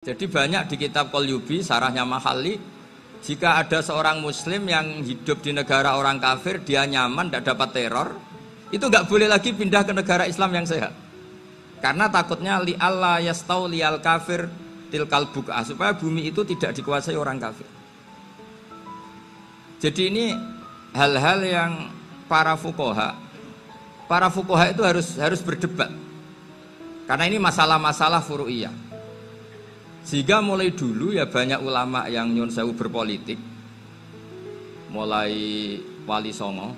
Jadi banyak di kitab Qalyubi, sarahnya Mahalli, jika ada seorang muslim yang hidup di negara orang kafir, dia nyaman, tidak dapat teror, itu nggak boleh lagi pindah ke negara Islam yang sehat. Karena takutnya li Allah yastau lial kafir tilkal buka, supaya bumi itu tidak dikuasai orang kafir. Jadi ini hal-hal yang para fuqaha itu harus berdebat. Karena ini masalah-masalah furu'iyah. Sehingga mulai dulu ya banyak ulama yang nyun sewu berpolitik, mulai Wali Songo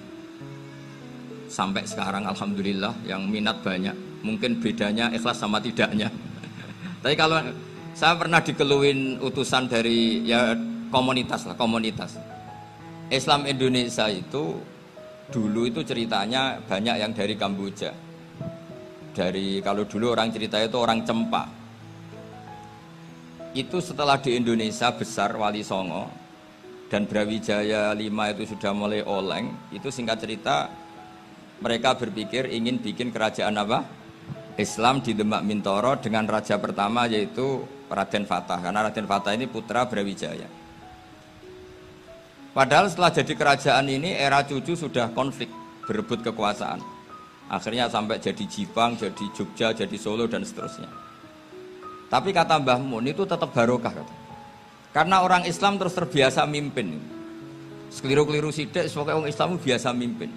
sampai sekarang alhamdulillah yang minat banyak. Mungkin bedanya ikhlas sama tidaknya. Tapi kalau saya pernah dikeluhin utusan dari ya komunitas Islam Indonesia itu dulu itu ceritanya banyak yang dari Kamboja. Kalau dulu orang cerita itu orang Cempa. Itu setelah di Indonesia besar Wali Songo dan Brawijaya 5 itu sudah mulai oleng, itu singkat cerita mereka berpikir ingin bikin kerajaan apa? Islam di Demak Mintoro dengan raja pertama yaitu Raden Fatah, karena Raden Fatah ini putra Brawijaya. Padahal setelah jadi kerajaan ini era cucu sudah konflik, berebut kekuasaan. Akhirnya sampai jadi Jipang, jadi Jogja, jadi Solo dan seterusnya. Tapi kata Mbah Mun itu tetap barokah kata. Karena orang Islam terus terbiasa mimpin. Sekeliru-keliru sidik, pokoknya orang Islam biasa mimpin.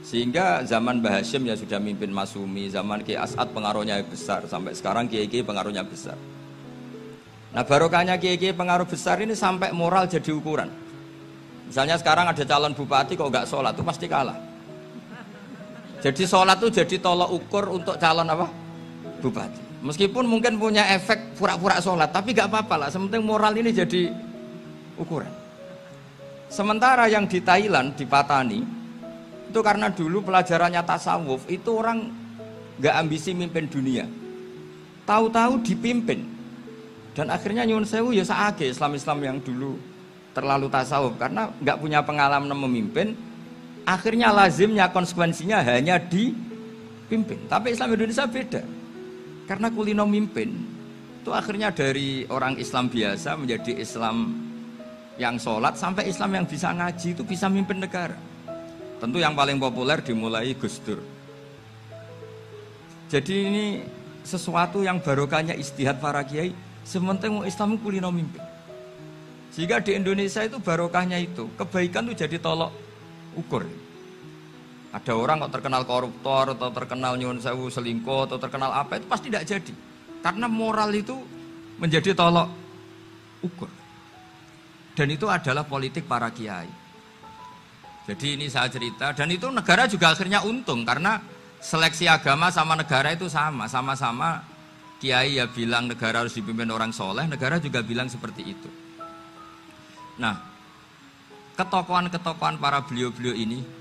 Sehingga zaman Mbah Hashim ya sudah mimpin Masumi, zaman Kiai As'ad pengaruhnya besar, sampai sekarang Kiai-Kiai pengaruhnya besar. Nah barokahnya Kiai-Kiai pengaruh besar ini sampai moral jadi ukuran. Misalnya sekarang ada calon bupati kok nggak sholat, itu pasti kalah. Jadi sholat itu jadi tolok ukur untuk calon apa? Bupati. Meskipun mungkin punya efek pura-pura sholat, tapi gak apa-apa lah, sementing moral ini jadi ukuran. Sementara yang di Thailand, di Patani, itu karena dulu pelajarannya tasawuf, itu orang gak ambisi mimpin dunia. Tahu-tahu dipimpin. Dan akhirnya nyuwun sewu ya saage Islam-Islam yang dulu terlalu tasawuf, karena gak punya pengalaman memimpin, akhirnya lazimnya konsekuensinya hanya dipimpin. Tapi Islam Indonesia beda. Karena kulino mimpin, itu akhirnya dari orang Islam biasa menjadi Islam yang sholat, sampai Islam yang bisa ngaji, itu bisa mimpin negara. Tentu yang paling populer dimulai Gus Dur. Jadi ini sesuatu yang barokahnya istihad para kiai, sementing Islam kulino mimpin. Sehingga di Indonesia itu barokahnya itu, kebaikan itu jadi tolok ukur. Ada orang kok terkenal koruptor atau terkenal nyuwun sewu selingkuh atau terkenal apa, itu pasti tidak jadi. Karena moral itu menjadi tolok ukur. Dan itu adalah politik para kiai. Jadi ini saya cerita, dan itu negara juga akhirnya untung karena seleksi agama sama negara itu sama-sama kiai ya bilang negara harus dipimpin orang soleh, negara juga bilang seperti itu. Nah, ketokohan-ketokohan para beliau-beliau ini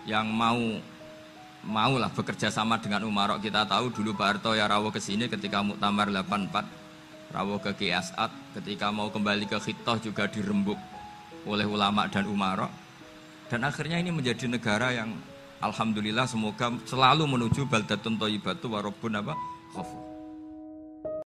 yang mau lah bekerja sama dengan umarok. Kita tahu dulu Pak Harto ya rawuh ke sini ketika Muktamar 84, rawuh ke Kiai As'ad, ketika mau kembali ke Khittah juga dirembuk oleh ulama dan umarok. Dan akhirnya ini menjadi negara yang alhamdulillah semoga selalu menuju baldatun thayyibatu wa rabbun ghafur.